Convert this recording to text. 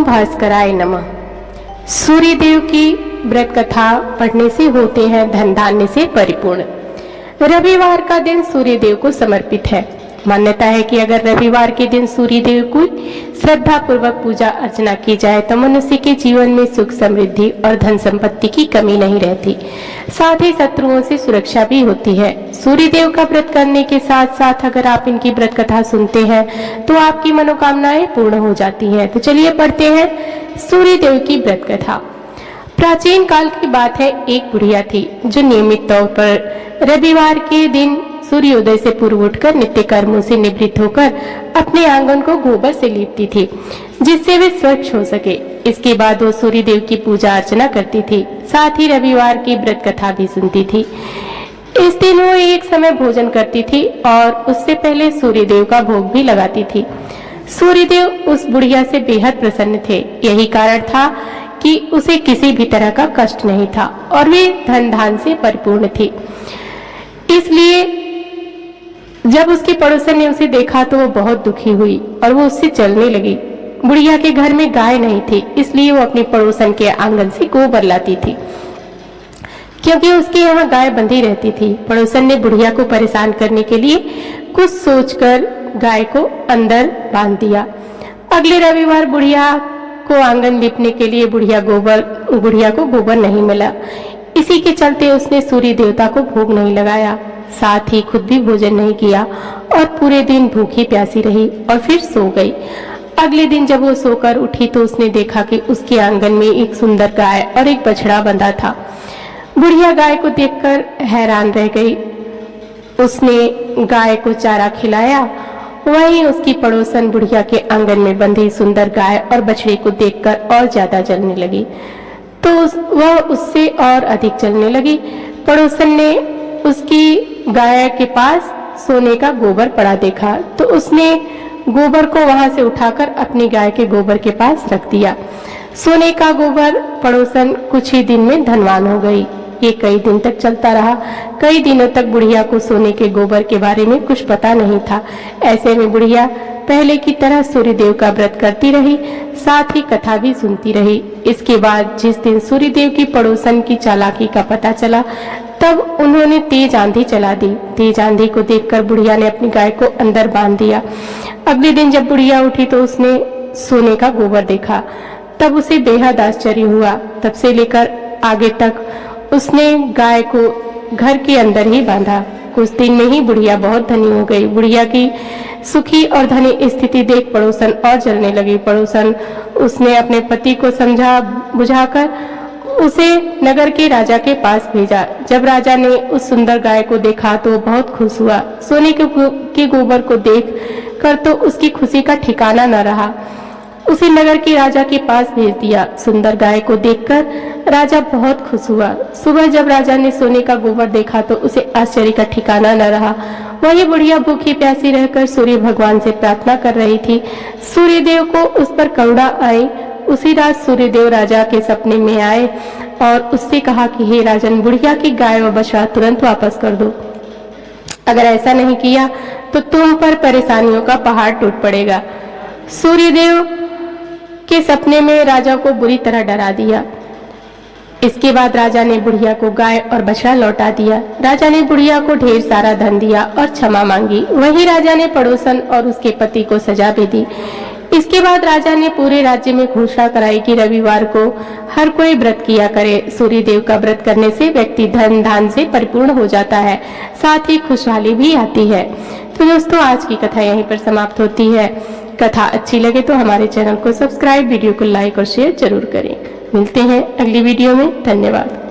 भास्कराय नमः। सूर्य देव की व्रत कथा पढ़ने से होते हैं धन धान्य से परिपूर्ण। रविवार का दिन सूर्य देव को समर्पित है। मान्यता है कि अगर रविवार के दिन सूर्य देव की श्रद्धा पूर्वक पूजा अर्चना की जाए तो मनुष्य के जीवन में सुख समृद्धि और धन संपत्ति की कमी नहीं रहती, साथ ही शत्रुओं से सुरक्षा भी होती है। सूर्य देव का व्रत करने के साथ साथ अगर आप इनकी व्रत कथा सुनते हैं तो आपकी मनोकामनाएं पूर्ण हो जाती हैं। तो चलिए पढ़ते हैं सूर्य देव की व्रत कथा। प्राचीन काल की बात है, एक बुढ़िया थी जो नियमित तौर पर रविवार के दिन सूर्योदय से पूर्व उठकर नित्य कर्मों से निवृत्त होकर अपने आंगन को गोबर से लीपती थी, जिससे वे स्वच्छ हो सके। इसके बाद वो सूर्य देव की पूजा अर्चना करती थी, साथ ही रविवार की व्रत कथा भी सुनती थी। इस दिन वो एक समय भोजन करती थी और उससे पहले सूर्य देव का भोग भी लगाती थी। सूर्य देव उस बुढ़िया से बेहद प्रसन्न थे। यही कारण था कि उसे किसी भी तरह का कष्ट नहीं था और वे धन धान से परिपूर्ण थी। इसलिए जब उसकी पड़ोसन ने उसे देखा तो वो बहुत दुखी हुई और वो उससे चलने लगी। बुढ़िया के घर में गाय नहीं थी, इसलिए वो अपनी पड़ोसन के आंगन से गोबर लाती थी, क्योंकि उसके यहाँ गाय बंधी रहती थी। पड़ोसन ने बुढ़िया को परेशान करने के लिए कुछ सोचकर गाय को अंदर बांध दिया। अगले रविवार बुढ़िया को आंगन लिपने के लिए बुढ़िया को गोबर नहीं मिला। इसी के चलते उसने सूर्य देवता को भोग नहीं लगाया, साथ ही खुद भी भोजन नहीं किया और पूरे दिन भूखी प्यासी रही और फिर सो गई। अगले दिन जब वो सोकर उठी तो उसने देखा कि उसके आंगन में एक सुंदर गाय और एक बछड़ा बंधा था। बुढ़िया गाय को देखकर हैरान रह गई। उसने गाय को चारा खिलाया। वहीं उसकी पड़ोसन बुढ़िया के आंगन में बंधी सुंदर गाय और बछड़े को देखकर और ज्यादा जलने लगी, तो वह उससे और अधिक जलने लगी। पड़ोसन ने उसकी गाय के पास सोने का गोबर पड़ा देखा तो उसने गोबर को वहां से उठाकर अपनी गाय के गोबर के पास रख दिया। सोने का गोबर पड़ोसन कुछ ही दिन में धनवान हो गई। ये कई दिन तक चलता रहा। कई दिनों तक बुढ़िया को सोने के गोबर के बारे में कुछ पता नहीं था। ऐसे में बुढ़िया पहले की तरह सूर्य देव का व्रत करती रही, साथ ही कथा भी सुनती रही। इसके बाद जिस दिन सूर्य देव की पड़ोसन की चालाकी का पता चला तब उन्होंने तेज आंधी चला दी। तेज आंधी को देखकर बुढ़िया ने अपनी गाय को अंदर बांध दिया। अगले दिन जब बुढ़िया उठी तो उसने सोने का गोबर देखा, तब उसे बेहद आश्चर्य हुआ। तब से लेकर आगे तक उसने गाय को घर के अंदर ही बांधा। कुछ दिन में ही बुढ़िया बहुत धनी हो गई। बुढ़िया की सुखी और धनी स्थिति देख पड़ोसन और जलने लगी। पड़ोसन उसने अपने पति को समझा बुझाकर उसे नगर के राजा के पास भेजा। जब राजा ने उस सुंदर गाय को देखा तो बहुत खुश हुआ। सोने के गोबर को देख कर तो उसकी खुशी का ठिकाना न रहा। उसे नगर के राजा के पास भेज दिया। सुंदर गाय को देखकर राजा बहुत खुश हुआ। सुबह जब राजा ने सोने का गोबर देखा तो उसे आश्चर्य का ठिकाना न रहा। वही बुढ़िया भूखी प्यासी रहकर सूर्य भगवान से प्रार्थना कर रही थी। सूर्य देव को उस पर करुणा आई। उसी रात सूर्य देव राजा के सपने में आए और उससे कहा कि हे राजन, बुढ़िया की गाय और बछड़ा तुरंत वापस कर दो। अगर ऐसा नहीं किया तो तुम पर परेशानियों का पहाड़ टूट पड़ेगा। सूर्य देव के सपने में राजा को बुरी तरह डरा दिया। इसके बाद राजा ने बुढ़िया को गाय और बछड़ा लौटा दिया। राजा ने बुढ़िया को ढेर सारा धन दिया और क्षमा मांगी। वहीं राजा ने पड़ोसन और उसके पति को सजा भी दी। इसके बाद राजा ने पूरे राज्य में घोषणा कराई कि रविवार को हर कोई व्रत किया करे। सूर्य देव का व्रत करने से व्यक्ति धन धान से परिपूर्ण हो जाता है, साथ ही खुशहाली भी आती है। तो दोस्तों, आज की कथा यहीं पर समाप्त होती है। कथा अच्छी लगे तो हमारे चैनल को सब्सक्राइब, वीडियो को लाइक और शेयर जरूर करें। मिलते हैं अगली वीडियो में। धन्यवाद।